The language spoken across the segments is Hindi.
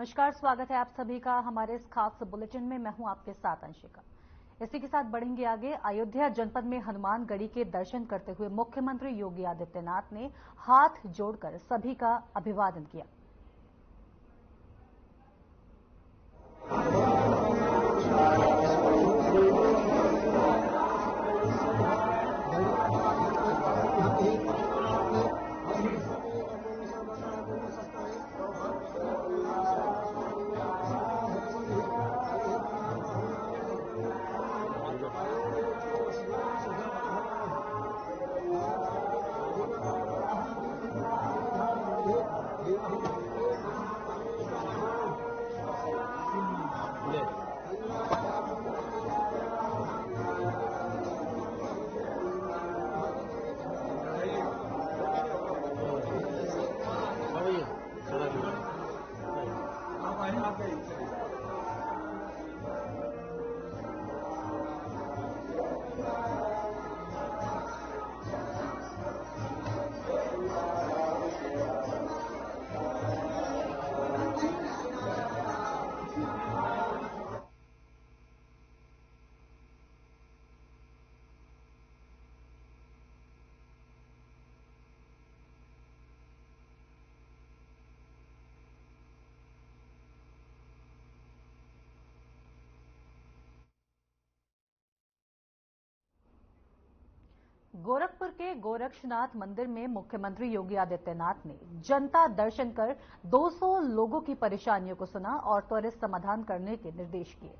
नमस्कार, स्वागत है आप सभी का हमारे इस खास बुलेटिन में। मैं हूं आपके साथ अंशिका। इसी के साथ बढ़ेंगे आगे। अयोध्या जनपद में हनुमानगढ़ी के दर्शन करते हुए मुख्यमंत्री योगी आदित्यनाथ ने हाथ जोड़कर सभी का अभिवादन किया। गोरखपुर के गोरक्षनाथ मंदिर में मुख्यमंत्री योगी आदित्यनाथ ने जनता दर्शन कर 200 लोगों की परेशानियों को सुना और त्वरित समाधान करने के निर्देश दिए।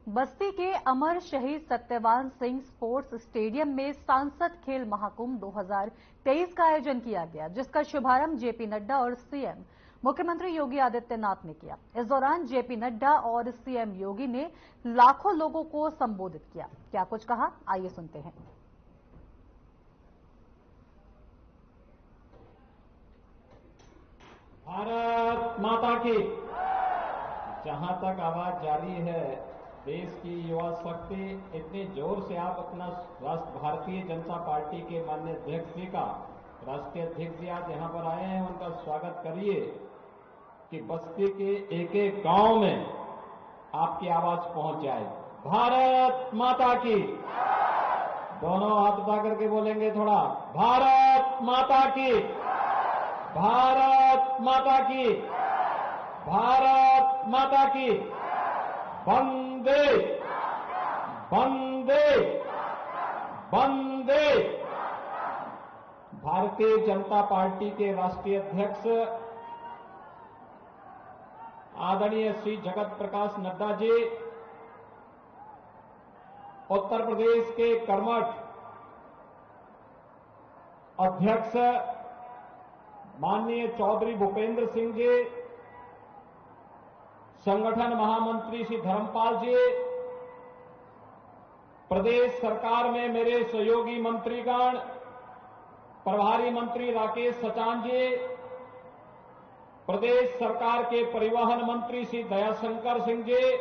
बस्ती के अमर शहीद सत्यवान सिंह स्पोर्ट्स स्टेडियम में सांसद खेल महाकुंभ 2023 का आयोजन किया गया, जिसका शुभारंभ जेपी नड्डा और सीएम मुख्यमंत्री योगी आदित्यनाथ ने किया। इस दौरान जेपी नड्डा और सीएम योगी ने लाखों लोगों को संबोधित किया। क्या कुछ कहा, आइए सुनते हैं। भारत माता की। जहां तक आवाज जारी है, देश की युवा शक्ति इतने जोर से आप अपना भारतीय जनता पार्टी के माननीय अध्यक्ष जी का, राष्ट्रीय अध्यक्ष जी आज यहां पर आए हैं, उनका स्वागत करिए कि बस्ती के एक एक गांव में आपकी आवाज पहुंच जाए। भारत माता की। दोनों हाथ उठा करके बोलेंगे थोड़ा, भारत माता की, भारत माता की, भारत माता की। वंदे वंदे वंदे। भारतीय जनता पार्टी के राष्ट्रीय अध्यक्ष आदरणीय श्री जगत प्रकाश नड्डा जी, उत्तर प्रदेश के कर्मठ अध्यक्ष माननीय चौधरी भूपेंद्र सिंह जी, संगठन महामंत्री श्री धर्मपाल जी, प्रदेश सरकार में मेरे सहयोगी मंत्रीगण, प्रभारी मंत्री राकेश सचान जी, प्रदेश सरकार के परिवहन मंत्री श्री दयाशंकर सिंह जी,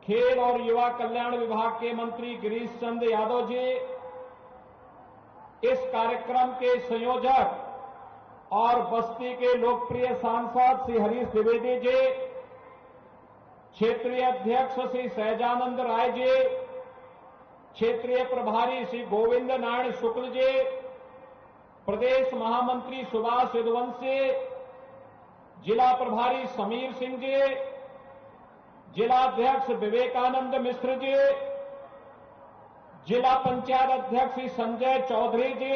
खेल और युवा कल्याण विभाग के मंत्री गिरीश चंद्र यादव जी, इस कार्यक्रम के संयोजक और बस्ती के लोकप्रिय सांसद श्री हरीश द्विवेदी जी, क्षेत्रीय अध्यक्ष श्री सहजानंद राय जी, क्षेत्रीय प्रभारी श्री गोविंद नारायण शुक्ल जी, प्रदेश महामंत्री सुभाष यदुवंशी, जिला प्रभारी समीर सिंह जी, जिला अध्यक्ष विवेकानंद मिश्र जी, जिला पंचायत अध्यक्ष श्री संजय चौधरी जी,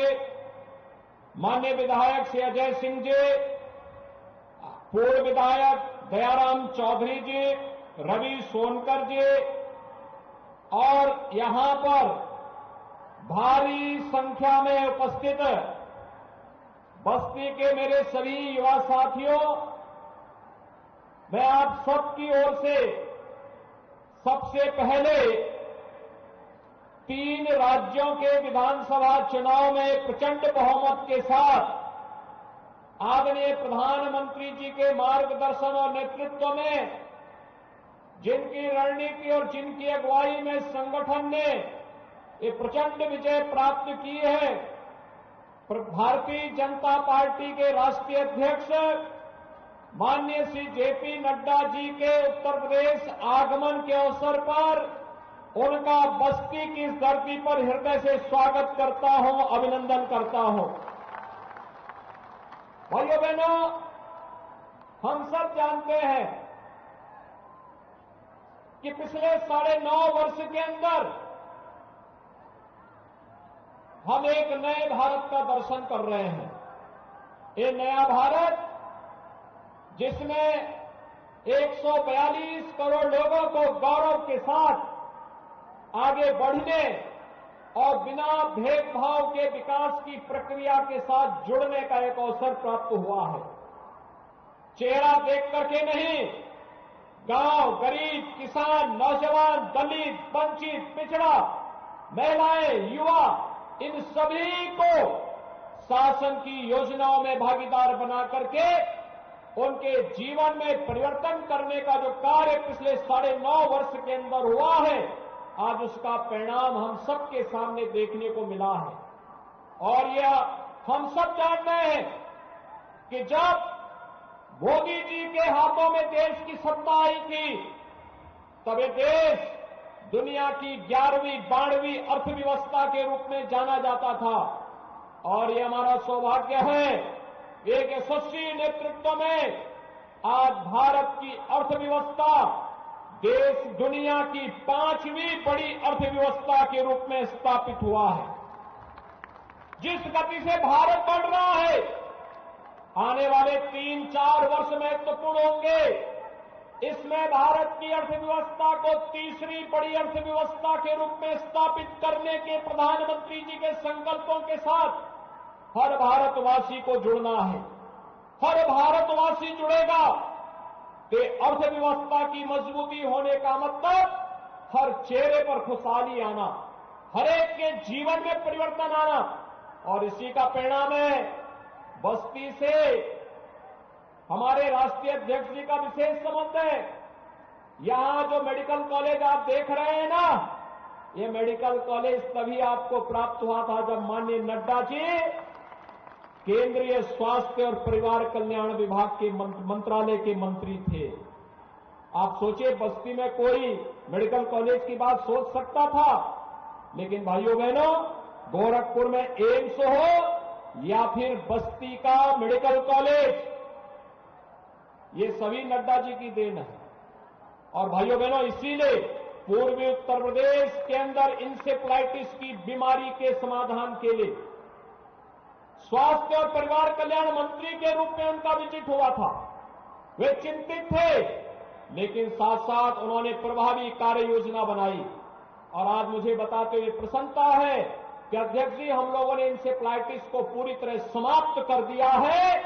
माननीय विधायक श्री अजय सिंह जी, पूर्व विधायक दयाराम चौधरी जी, रवि सोनकर जी और यहां पर भारी संख्या में उपस्थित बस्ती के मेरे सभी युवा साथियों, मैं आप सबकी ओर से सबसे पहले 3 राज्यों के विधानसभा चुनाव में प्रचंड बहुमत के साथ आदरणीय प्रधानमंत्री जी के मार्गदर्शन और नेतृत्व में जिनकी रणनीति और जिनकी अगुवाई में संगठन ने ये प्रचंड विजय प्राप्त की है, भारतीय जनता पार्टी के राष्ट्रीय अध्यक्ष माननीय श्री जेपी नड्डा जी के उत्तर प्रदेश आगमन के अवसर पर उनका बस्ती की इस धरती पर हृदय से स्वागत करता हूं, अभिनंदन करता हूं। भाइयों बहनों, हम सब जानते हैं कि पिछले 9.5 वर्ष के अंदर हम एक नए भारत का दर्शन कर रहे हैं। ये नया भारत जिसमें 142 करोड़ लोगों को गौरव के साथ आगे बढ़ने और बिना भेदभाव के विकास की प्रक्रिया के साथ जुड़ने का एक अवसर प्राप्त हुआ है। चेहरा देख करके नहीं, गांव, गरीब, किसान, नौजवान, दलित, वंचित, पिछड़ा, महिलाएं, युवा, इन सभी को शासन की योजनाओं में भागीदार बना करके उनके जीवन में परिवर्तन करने का जो कार्य पिछले 9.5 वर्ष के अंदर हुआ है, आज उसका परिणाम हम सबके सामने देखने को मिला है। और यह हम सब जानते हैं कि जब मोदी जी के हाथों में देश की सत्ता आई थी, तब ये देश दुनिया की 11वीं 12वीं अर्थव्यवस्था के रूप में जाना जाता था। और ये हमारा सौभाग्य है, एक यशस्वी नेतृत्व में आज भारत की अर्थव्यवस्था देश दुनिया की 5वीं बड़ी अर्थव्यवस्था के रूप में स्थापित हुआ है। जिस गति से भारत बढ़ रहा है, आने वाले 3-4 वर्ष महत्वपूर्ण होंगे। इसमें भारत की अर्थव्यवस्था को तीसरी बड़ी अर्थव्यवस्था के रूप में स्थापित करने के प्रधानमंत्री जी के संकल्पों के साथ हर भारतवासी को जुड़ना है। हर भारतवासी जुड़ेगा तो अर्थव्यवस्था की मजबूती होने का मतलब हर चेहरे पर खुशहाली आना, हर एक के जीवन में परिवर्तन आना। और इसी का परिणाम है बस्ती से हमारे राष्ट्रीय अध्यक्ष जी का विशेष संबंध है। यहां जो मेडिकल कॉलेज आप देख रहे हैं ना, ये मेडिकल कॉलेज तभी आपको प्राप्त हुआ था जब माननीय नड्डा जी केंद्रीय स्वास्थ्य और परिवार कल्याण विभाग के मंत्रालय के मंत्री थे। आप सोचिए, बस्ती में कोई मेडिकल कॉलेज की बात सोच सकता था? लेकिन भाइयों बहनों, गोरखपुर में एम्स हो या फिर बस्ती का मेडिकल कॉलेज, ये सभी नड्डा जी की देन है। और भाइयों बहनों, इसीलिए पूर्वी उत्तर प्रदेश के अंदर इंसेफ्लाइटिस की बीमारी के समाधान के लिए स्वास्थ्य और परिवार कल्याण मंत्री के रूप में उनका विजिट हुआ था। वे चिंतित थे, लेकिन साथ साथ उन्होंने प्रभावी कार्य योजना बनाई। और आज मुझे बताते हुए प्रसन्नता है कि अध्यक्ष जी, हम लोगों ने इंसेफ्लाइटिस को पूरी तरह समाप्त कर दिया है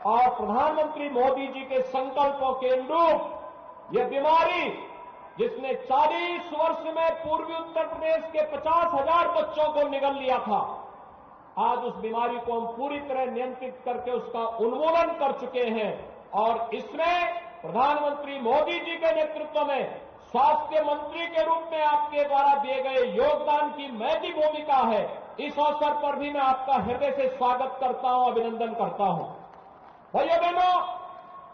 और प्रधानमंत्री मोदी जी के संकल्पों के अनुरूप यह बीमारी जिसने 40 वर्ष में पूर्वी उत्तर प्रदेश के 50,000 बच्चों को निगल लिया था, आज उस बीमारी को हम पूरी तरह नियंत्रित करके उसका उन्मूलन कर चुके हैं। और इसमें प्रधानमंत्री मोदी जी के नेतृत्व में स्वास्थ्य मंत्री के रूप में आपके द्वारा दिए गए योगदान की महती भूमिका है। इस अवसर पर भी मैं आपका हृदय से स्वागत करता हूं, अभिनंदन करता हूं। भाइयों बहनों,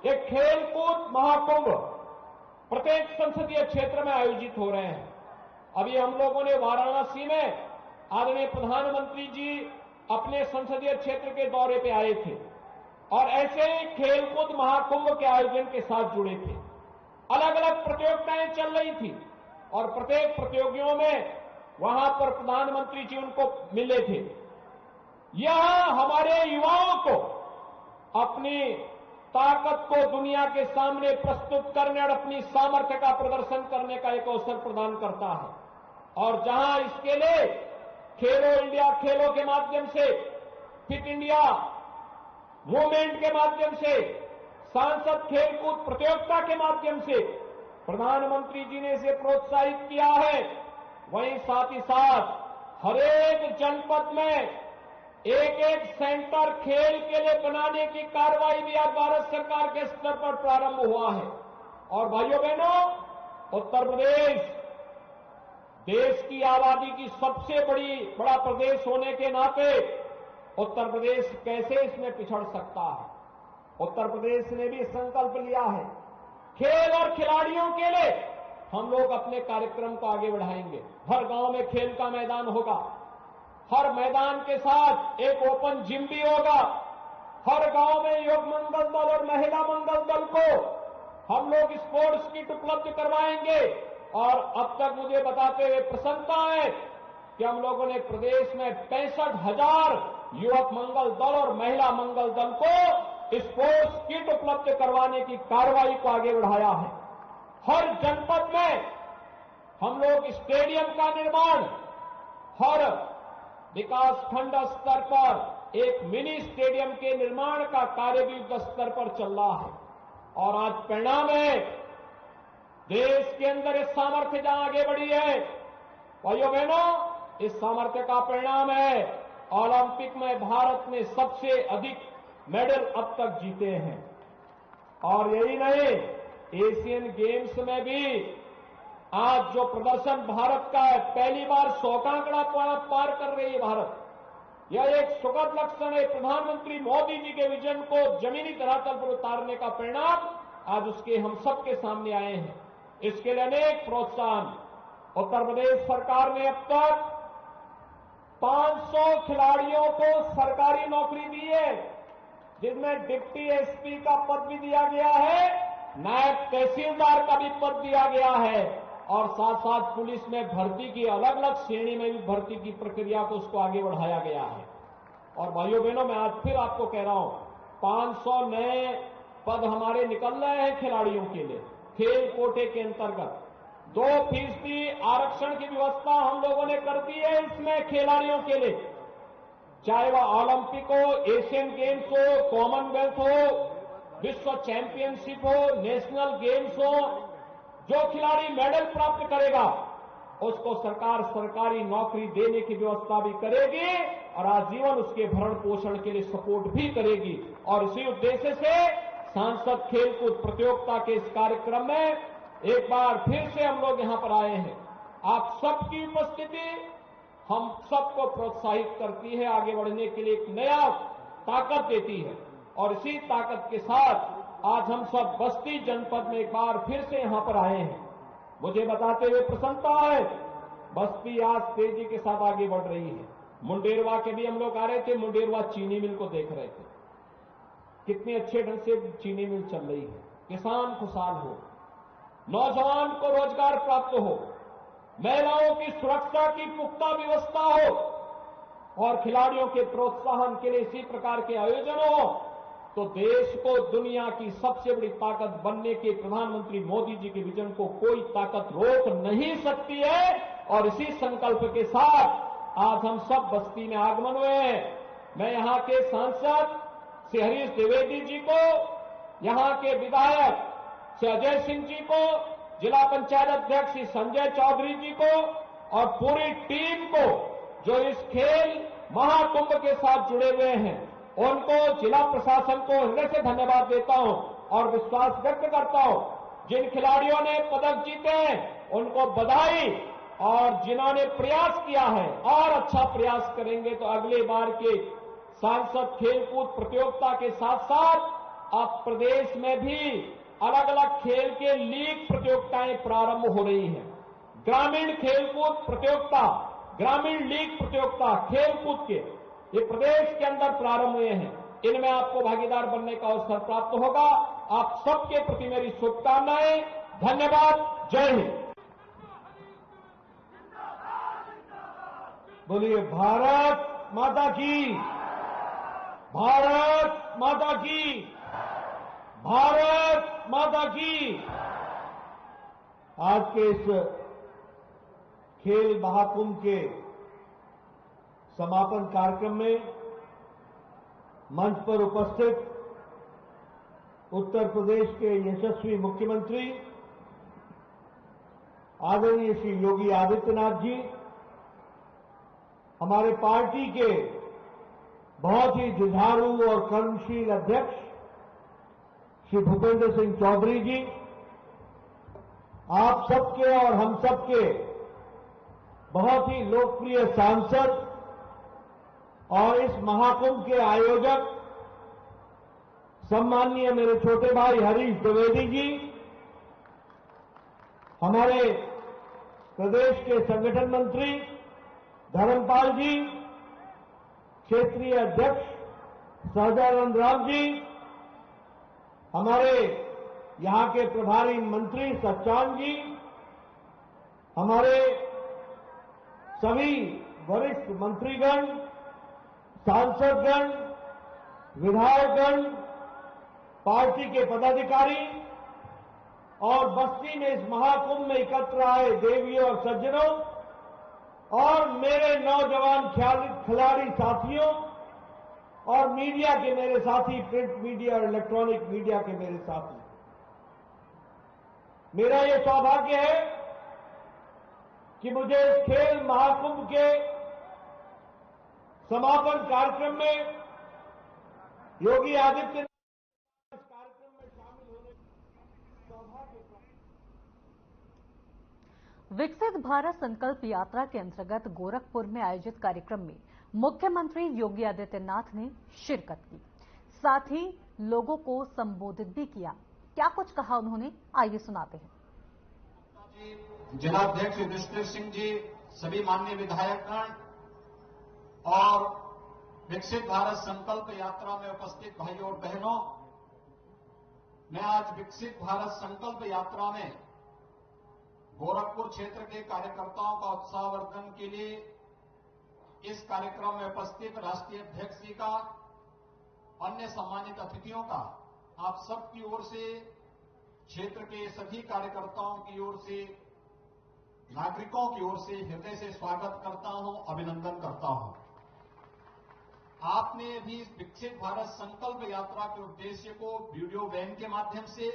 एक खेलकूद महाकुंभ प्रत्येक संसदीय क्षेत्र में आयोजित हो रहे हैं। अभी हम लोगों ने वाराणसी में आदरणीय प्रधानमंत्री जी अपने संसदीय क्षेत्र के दौरे पे आए थे और ऐसे ही खेलकूद महाकुंभ के आयोजन के साथ जुड़े थे। अलग अलग प्रतियोगिताएं चल रही थी और प्रत्येक प्रतियोगियों में वहां पर प्रधानमंत्री जी उनको मिले थे। यहां हमारे युवाओं को अपनी ताकत को दुनिया के सामने प्रस्तुत करने और अपनी सामर्थ्य का प्रदर्शन करने का एक अवसर प्रदान करता है। और जहां इसके लिए खेलो इंडिया खेलों के माध्यम से, फिट इंडिया मूवमेंट के माध्यम से, सांसद खेलकूद प्रतियोगिता के माध्यम से प्रधानमंत्री जी ने इसे प्रोत्साहित किया है, वहीं साथ ही साथ हरेक जनपद में एक एक सेंटर खेल के लिए बनाने की कार्रवाई भी आज भारत सरकार के स्तर पर प्रारंभ हुआ है। और भाइयों बहनों, उत्तर प्रदेश देश की आबादी की सबसे बड़ा प्रदेश होने के नाते उत्तर प्रदेश कैसे इसमें पिछड़ सकता है। उत्तर प्रदेश ने भी संकल्प लिया है, खेल और खिलाड़ियों के लिए हम लोग अपने कार्यक्रम को आगे बढ़ाएंगे। हर गांव में खेल का मैदान होगा, हर मैदान के साथ एक ओपन जिम भी होगा, हर गांव में युवक मंगल दल और महिला मंगल दल को हम लोग स्पोर्ट्स किट उपलब्ध करवाएंगे। और अब तक मुझे बताते हुए प्रसन्नता है कि हम लोगों ने प्रदेश में 65,000 युवक मंगल दल और महिला मंगल दल को स्पोर्ट्स किट उपलब्ध करवाने की कार्रवाई को आगे बढ़ाया है। हर जनपद में हम लोग स्टेडियम का निर्माण, हर विकासखंड स्तर पर एक मिनी स्टेडियम के निर्माण का कार्य भी युद्ध स्तर पर चल रहा है। और आज परिणाम है, देश के अंदर इस सामर्थ्य जहां आगे बढ़ी है, भाइयों बहनों, इस सामर्थ्य का परिणाम है ओलंपिक में भारत ने सबसे अधिक मेडल अब तक जीते हैं। और यही नहीं, एशियन गेम्स में भी आज जो प्रदर्शन भारत का है, पहली बार 100 का आंकड़ा पार कर रही है भारत। यह एक सुखद लक्षण है। प्रधानमंत्री मोदी जी के विजन को जमीनी धरातल पर उतारने का परिणाम आज उसके हम सबके सामने आए हैं। इसके लिए अनेक प्रोत्साहन उत्तर प्रदेश सरकार ने अब तक 500 खिलाड़ियों को सरकारी नौकरी दी है, जिसमें डिप्टी एसपी का पद भी दिया गया है, नायब तहसीलदार का भी पद दिया गया है, और साथ साथ पुलिस में भर्ती की अलग अलग श्रेणी में भी भर्ती की प्रक्रिया को उसको आगे बढ़ाया गया है। और भाइयों बहनों, मैं आज फिर आपको कह रहा हूं, 500 नए पद हमारे निकल रहे हैं खिलाड़ियों के लिए। खेल कोटे के अंतर्गत 2% आरक्षण की व्यवस्था हम लोगों ने कर दी है इसमें खिलाड़ियों के लिए, चाहे वह ओलंपिक हो, एशियन गेम्स हो, कॉमनवेल्थ हो, विश्व चैंपियनशिप हो, नेशनल गेम्स हो। जो खिलाड़ी मेडल प्राप्त करेगा उसको सरकार सरकारी नौकरी देने की व्यवस्था भी करेगी और आजीवन उसके भरण पोषण के लिए सपोर्ट भी करेगी। और इसी उद्देश्य से सांसद खेलकूद प्रतियोगिता के इस कार्यक्रम में एक बार फिर से हम लोग यहां पर आए हैं। आप सबकी उपस्थिति हम सबको प्रोत्साहित करती है, आगे बढ़ने के लिए एक नया ताकत देती है। और इसी ताकत के साथ आज हम सब बस्ती जनपद में एक बार फिर से यहां पर आए हैं। मुझे बताते हुए प्रसन्नता है, बस्ती आज तेजी के साथ आगे बढ़ रही है। मुंडेरवा के भी हम लोग आ रहे थे, मुंडेरवा चीनी मिल को देख रहे थे, कितने अच्छे ढंग से चीनी मिल चल रही है। किसान खुशहाल हो, नौजवान को रोजगार प्राप्त हो, महिलाओं की सुरक्षा की पुख्ता व्यवस्था हो और खिलाड़ियों के प्रोत्साहन के लिए इसी प्रकार के आयोजन हो, तो देश को दुनिया की सबसे बड़ी ताकत बनने के प्रधानमंत्री मोदी जी के विजन को कोई ताकत रोक नहीं सकती है। और इसी संकल्प के साथ आज हम सब बस्ती में आगमन हुए हैं। मैं यहां के सांसद श्री हरीश द्विवेदी जी को, यहां के विधायक श्री अजय सिंह जी को, जिला पंचायत अध्यक्ष श्री संजय चौधरी जी को और पूरी टीम को जो इस खेल महाकुंभ के साथ जुड़े हुए हैं, उनको, जिला प्रशासन को हृदय से धन्यवाद देता हूं और विश्वास व्यक्त करता हूं। जिन खिलाड़ियों ने पदक जीते हैं उनको बधाई, और जिन्होंने प्रयास किया है और अच्छा प्रयास करेंगे तो अगले बार के सांसद खेलकूद प्रतियोगिता के साथ साथ अब प्रदेश में भी अलग अलग खेल के लीग प्रतियोगिताएं प्रारंभ हो रही हैं। ग्रामीण खेलकूद प्रतियोगिता, ग्रामीण लीग प्रतियोगिता खेलकूद के ये प्रदेश के अंदर प्रारंभ हुए हैं। इनमें आपको भागीदार बनने का अवसर प्राप्त होगा। आप सबके प्रति मेरी शुभकामनाएं। धन्यवाद। जय हिंद। बोलिए भारत माता की, भारत माता की, भारत माता की। आज के इस खेल महाकुंभ के समापन कार्यक्रम में मंच पर उपस्थित उत्तर प्रदेश के यशस्वी मुख्यमंत्री आदरणीय श्री योगी आदित्यनाथ जी, हमारे पार्टी के बहुत ही जुझारू और कर्मशील अध्यक्ष श्री भूपेंद्र सिंह चौधरी जी, आप सबके और हम सबके बहुत ही लोकप्रिय सांसद और इस महाकुंभ के आयोजक सम्माननीय मेरे छोटे भाई हरीश द्विवेदी जी, हमारे प्रदेश के संगठन मंत्री धर्मपाल जी, क्षेत्रीय अध्यक्ष सहजानंद राम जी, हमारे यहां के प्रभारी मंत्री सच्चान जी, हमारे सभी वरिष्ठ मंत्रीगण, सांसदगण, विधायकगण, पार्टी के पदाधिकारी और बस्ती में इस महाकुंभ में एकत्र आए देवियों और सज्जनों और मेरे नौजवान खिलाड़ी साथियों और मीडिया के मेरे साथी, प्रिंट मीडिया और इलेक्ट्रॉनिक मीडिया के मेरे साथी, मेरा ये सौभाग्य है कि मुझे खेल महाकुंभ के समापन कार्यक्रम में योगी आदित्यनाथ इस कार्यक्रम में शामिल होने का सौभाग्य प्राप्त। विकसित भारत संकल्प यात्रा के अंतर्गत गोरखपुर में आयोजित कार्यक्रम में मुख्यमंत्री योगी आदित्यनाथ ने शिरकत की, साथ ही लोगों को संबोधित भी किया। क्या कुछ कहा उन्होंने, आइए सुनाते हैं। जिलाध्यक्ष युधिष्ठिर सिंह जी, सभी माननीय विधायकगण और विकसित भारत संकल्प यात्रा में उपस्थित भाइयों और बहनों, मैं आज विकसित भारत संकल्प यात्रा में गोरखपुर क्षेत्र के कार्यकर्ताओं का उत्साहवर्धन के लिए इस कार्यक्रम में उपस्थित राष्ट्रीय अध्यक्ष जी का, अन्य सम्मानित अतिथियों का आप सबकी ओर से, क्षेत्र के सभी कार्यकर्ताओं की ओर से, नागरिकों की ओर से हृदय से स्वागत करता हूं, अभिनंदन करता हूं। आपने अभी विकसित भारत संकल्प यात्रा के उद्देश्य को वीडियो वैन के माध्यम से,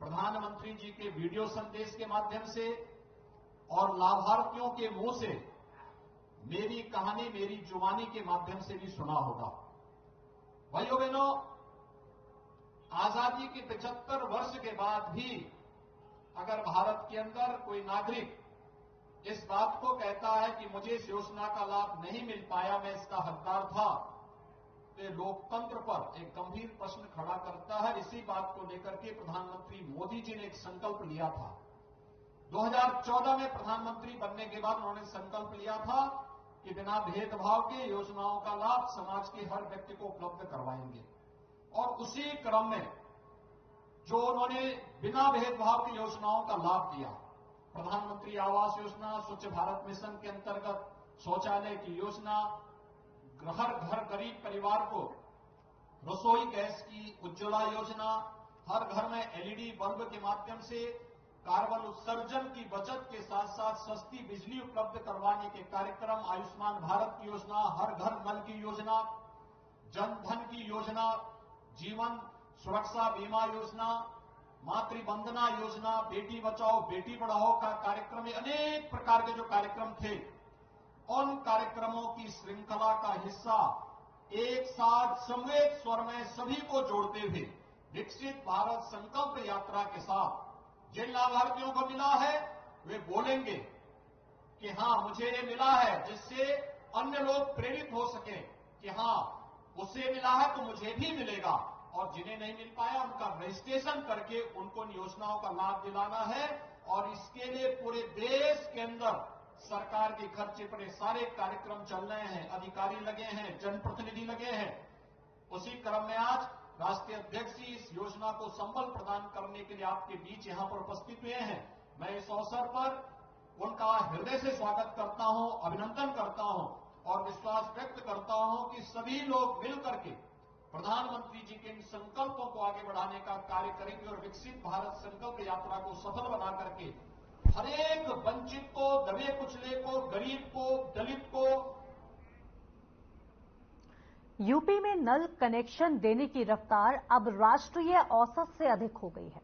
प्रधानमंत्री जी के वीडियो संदेश के माध्यम से और लाभार्थियों के मुंह से मेरी कहानी, मेरी जुबानी के माध्यम से भी सुना होगा। भाइयों बहनों, आजादी के 75 वर्ष के बाद भी अगर भारत के अंदर कोई नागरिक इस बात को कहता है कि मुझे इस योजना का लाभ नहीं मिल पाया, मैं इसका हकदार था, तो लोकतंत्र पर एक गंभीर प्रश्न खड़ा करता है। इसी बात को लेकर के प्रधानमंत्री मोदी जी ने एक संकल्प लिया था। 2014 में प्रधानमंत्री बनने के बाद उन्होंने संकल्प लिया था कि बिना भेदभाव के योजनाओं का लाभ समाज के हर व्यक्ति को उपलब्ध करवाएंगे। और उसी क्रम में जो उन्होंने बिना भेदभाव की योजनाओं का लाभ दिया, प्रधानमंत्री आवास योजना, स्वच्छ भारत मिशन के अंतर्गत शौचालय की योजना, हर घर गरीब परिवार को रसोई गैस की उज्ज्वला योजना, हर घर में एलईडी बल्ब के माध्यम से कार्बन उत्सर्जन की बचत के साथ साथ सस्ती बिजली उपलब्ध करवाने के कार्यक्रम, आयुष्मान भारत की योजना, हर घर नल की योजना, जन धन की योजना, जीवन सुरक्षा बीमा योजना, मातृवंदना योजना, बेटी बचाओ बेटी पढ़ाओ का कार्यक्रम, अनेक प्रकार के जो कार्यक्रम थे, उन कार्यक्रमों की श्रृंखला का हिस्सा एक साथ समवेत स्वर में सभी को जोड़ते हुए विकसित भारत संकल्प यात्रा के साथ जिन लाभार्थियों को मिला है वे बोलेंगे कि हां मुझे ये मिला है, जिससे अन्य लोग प्रेरित हो सके कि हां उसे मिला है तो मुझे भी मिलेगा। और जिन्हें नहीं मिल पाया उनका रजिस्ट्रेशन करके उनको इन योजनाओं का लाभ दिलाना है। और इसके लिए पूरे देश के अंदर सरकार के खर्चे पर सारे कार्यक्रम चल रहे हैं, अधिकारी लगे हैं, जनप्रतिनिधि लगे हैं। उसी क्रम में आज राष्ट्रीय अध्यक्ष जी इस योजना को संबल प्रदान करने के लिए आपके बीच यहां पर उपस्थित हुए हैं। मैं इस अवसर पर उनका हृदय से स्वागत करता हूं, अभिनंदन करता हूं और विश्वास व्यक्त करता हूं कि सभी लोग मिलकर के प्रधानमंत्री जी के इन संकल्पों को आगे बढ़ाने का कार्य करेंगे और विकसित भारत संकल्प यात्रा को सफल बना करके हर एक वंचित को, दबे कुचले को, गरीब को, दलित को। यूपी में नल कनेक्शन देने की रफ्तार अब राष्ट्रीय औसत से अधिक हो गई है।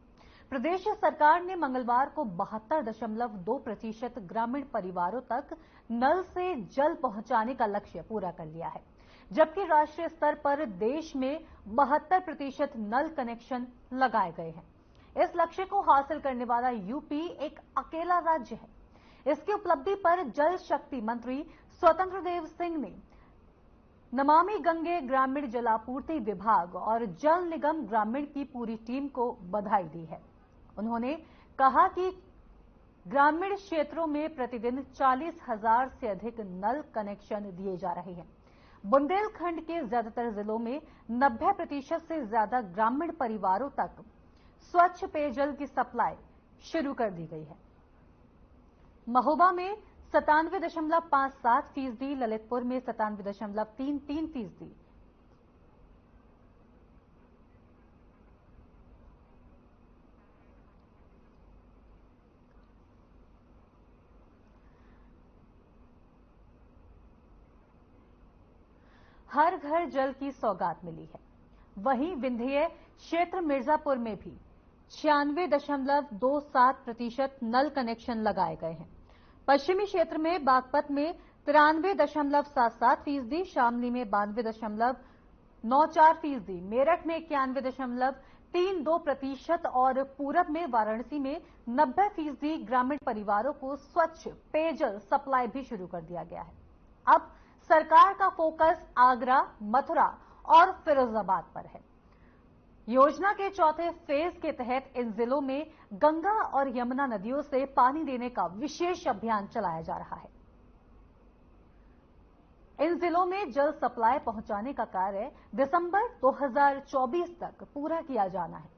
प्रदेश सरकार ने मंगलवार को 72.2% ग्रामीण परिवारों तक नल से जल पहुंचाने का लक्ष्य पूरा कर लिया है, जबकि राष्ट्रीय स्तर पर देश में 72% नल कनेक्शन लगाए गए हैं। इस लक्ष्य को हासिल करने वाला यूपी एक अकेला राज्य है। इसकी उपलब्धि पर जल शक्ति मंत्री स्वतंत्र देव सिंह ने नमामि गंगे ग्रामीण जलापूर्ति विभाग और जल निगम ग्रामीण की पूरी टीम को बधाई दी है। उन्होंने कहा कि ग्रामीण क्षेत्रों में प्रतिदिन 40,000 से अधिक नल कनेक्शन दिए जा रहे हैं। बुंदेलखंड के ज्यादातर जिलों में 90% से ज्यादा ग्रामीण परिवारों तक स्वच्छ पेयजल की सप्लाई शुरू कर दी गई है। महोबा में 97.57%, ललितपुर में 97.33%, हर घर जल की सौगात मिली है। वहीं विंध्य क्षेत्र मिर्जापुर में भी 96.27% नल कनेक्शन लगाए गए हैं। पश्चिमी क्षेत्र में बागपत में 93.77%, शामली में 92.94%, मेरठ में 91.32% और पूरब में वाराणसी में 90% ग्रामीण परिवारों को स्वच्छ पेयजल सप्लाई भी शुरू कर दिया गया है। अब सरकार का फोकस आगरा, मथुरा और फिरोजाबाद पर है। योजना के चौथे फेज के तहत इन जिलों में गंगा और यमुना नदियों से पानी देने का विशेष अभियान चलाया जा रहा है। इन जिलों में जल सप्लाई पहुंचाने का कार्य दिसंबर 2024 तक पूरा किया जाना है।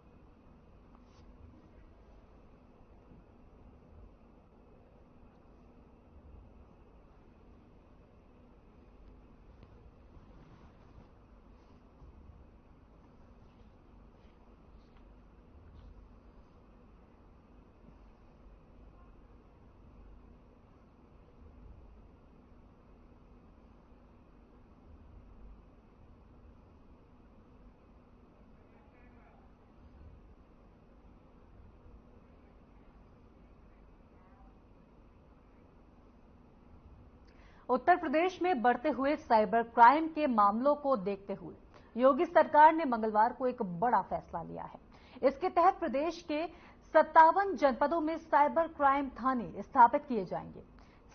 उत्तर प्रदेश में बढ़ते हुए साइबर क्राइम के मामलों को देखते हुए योगी सरकार ने मंगलवार को एक बड़ा फैसला लिया है। इसके तहत प्रदेश के 57 जनपदों में साइबर क्राइम थाने स्थापित किए जाएंगे।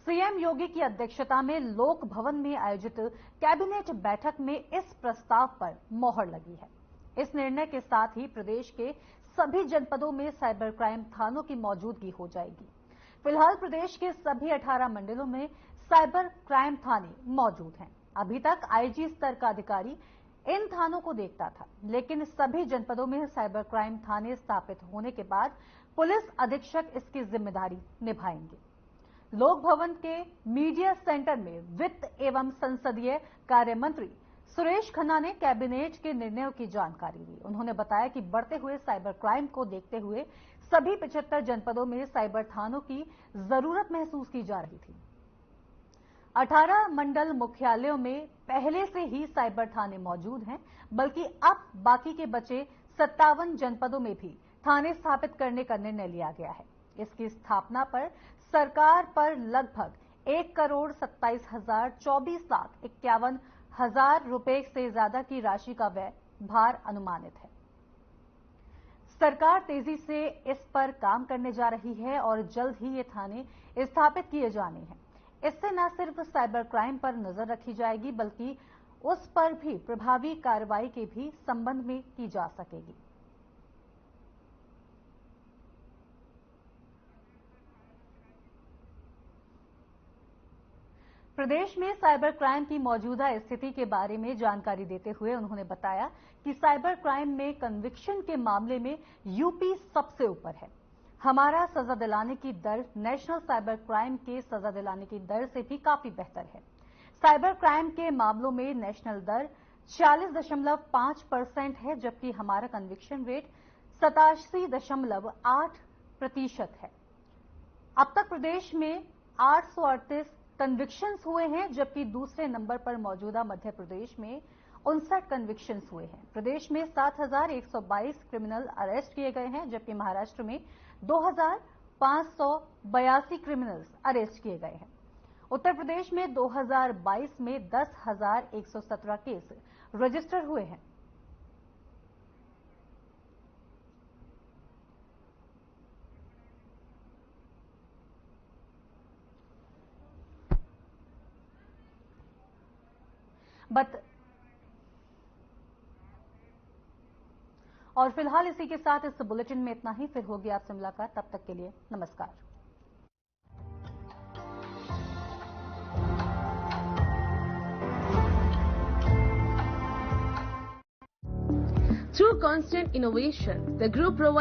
सीएम योगी की अध्यक्षता में लोक भवन में आयोजित कैबिनेट बैठक में इस प्रस्ताव पर मोहर लगी है। इस निर्णय के साथ ही प्रदेश के सभी जनपदों में साइबर क्राइम थानों की मौजूदगी हो जाएगी। फिलहाल प्रदेश के सभी 18 मंडलों में साइबर क्राइम थाने मौजूद हैं। अभी तक आईजी स्तर का अधिकारी इन थानों को देखता था, लेकिन सभी जनपदों में साइबर क्राइम थाने स्थापित होने के बाद पुलिस अधीक्षक इसकी जिम्मेदारी निभाएंगे। लोक भवन के मीडिया सेंटर में वित्त एवं संसदीय कार्य मंत्री सुरेश खन्ना ने कैबिनेट के निर्णयों की जानकारी दी। उन्होंने बताया कि बढ़ते हुए साइबर क्राइम को देखते हुए सभी 75 जनपदों में साइबर थानों की जरूरत महसूस की जा रही थी। 18 मंडल मुख्यालयों में पहले से ही साइबर थाने मौजूद हैं, बल्कि अब बाकी के बचे 57 जनपदों में भी थाने स्थापित करने का निर्णय लिया गया है। इसकी स्थापना पर सरकार पर लगभग 1,27,24,51,000 रुपए से ज्यादा की राशि का व्यय भार अनुमानित है। सरकार तेजी से इस पर काम करने जा रही है और जल्द ही ये थाने स्थापित किए जाने हैं। इससे न सिर्फ साइबर क्राइम पर नजर रखी जाएगी, बल्कि उस पर भी प्रभावी कार्रवाई के भी संबंध में की जा सकेगी। प्रदेश में साइबर क्राइम की मौजूदा स्थिति के बारे में जानकारी देते हुए उन्होंने बताया कि साइबर क्राइम में कन्विक्शन के मामले में यूपी सबसे ऊपर है। हमारा सजा दिलाने की दर नेशनल साइबर क्राइम के सजा दिलाने की दर से भी काफी बेहतर है। साइबर क्राइम के मामलों में नेशनल दर 40.5% है, जबकि हमारा कन्विक्शन रेट 87.8% है। अब तक प्रदेश में 838 कन्विक्शंस हुए हैं, जबकि दूसरे नंबर पर मौजूदा मध्य प्रदेश में 59 कन्विक्शंस हुए हैं। प्रदेश में 7,122 क्रिमिनल अरेस्ट किए गए हैं, जबकि महाराष्ट्र में 2,582 क्रिमिनल्स अरेस्ट किए गए हैं। उत्तर प्रदेश में 2022 में 10,117 केस रजिस्टर हुए हैं। और फिलहाल इसी के साथ इस बुलेटिन में इतना ही। फिर होगी आपसे मुलाकात, तब तक के लिए नमस्कार। Through constant innovation, the group provides